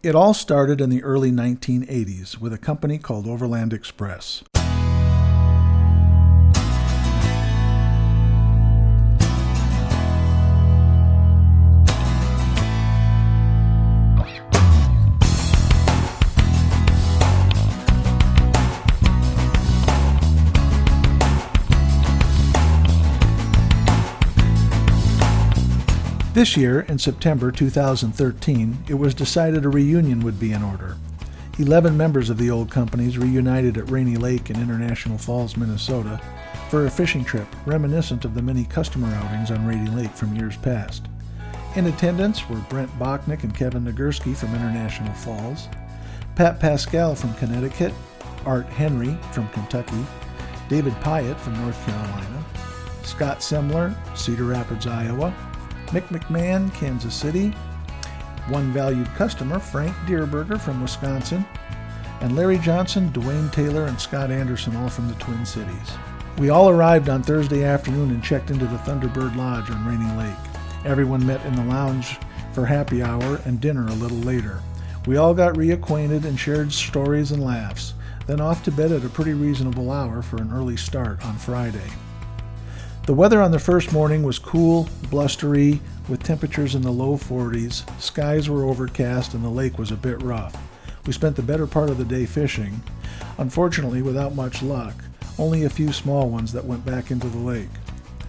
It all started in the early 1980s with a company called Overland Express. This year, in September 2013, it was decided a reunion would be in order. 11 members of the old companies reunited at Rainy Lake in International Falls, Minnesota, for a fishing trip reminiscent of the many customer outings on Rainy Lake from years past. In attendance were Brent Bachnick and Kevin Nagurski from International Falls, Pat Pascal from Connecticut, Art Henry from Kentucky, David Pyatt from North Carolina, Scott Semler, Cedar Rapids, Iowa, Mick McMahon, Kansas City, one valued customer, Frank Dierberger from Wisconsin, and Larry Johnson, Dwayne Taylor, and Scott Anderson, all from the Twin Cities. We all arrived on Thursday afternoon and checked into the Thunderbird Lodge on Rainy Lake. Everyone met in the lounge for happy hour and dinner a little later. We all got reacquainted and shared stories and laughs, then off to bed at a pretty reasonable hour for an early start on Friday. The weather on the first morning was cool, blustery, with temperatures in the low 40s. Skies were overcast and the lake was a bit rough. We spent the better part of the day fishing, unfortunately without much luck, only a few small ones that went back into the lake.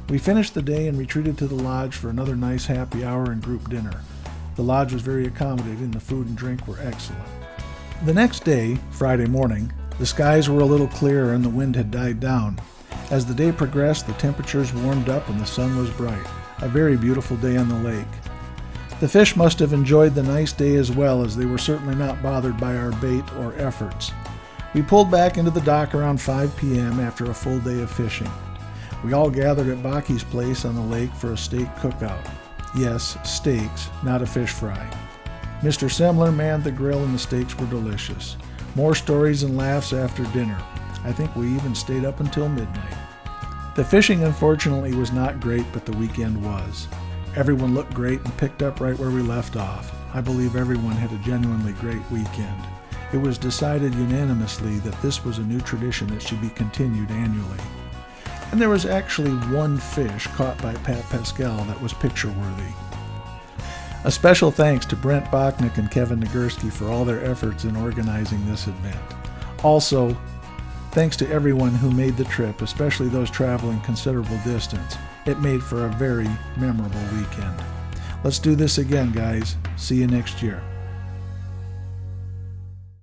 We finished the day and retreated to the lodge for another nice happy hour and group dinner. The lodge was very accommodating and the food and drink were excellent. The next day, Friday morning, the skies were a little clearer and the wind had died down. As the day progressed, the temperatures warmed up and the sun was bright. A very beautiful day on the lake. The fish must have enjoyed the nice day as well, as they were certainly not bothered by our bait or efforts. We pulled back into the dock around 5 p.m. after a full day of fishing. We all gathered at Baki's place on the lake for a steak cookout. Yes, steaks, not a fish fry. Mr. Semler manned the grill and the steaks were delicious. More stories and laughs after dinner. I think we even stayed up until midnight. The fishing unfortunately was not great, but the weekend was. Everyone looked great and picked up right where we left off. I believe everyone had a genuinely great weekend. It was decided unanimously that this was a new tradition that should be continued annually. And there was actually one fish caught by Pat Pascal that was picture-worthy. A special thanks to Brent Bachnick and Kevin Nagurski for all their efforts in organizing this event. Also, thanks to everyone who made the trip, especially those traveling considerable distance. It made for a very memorable weekend. Let's do this again, guys. See you next year.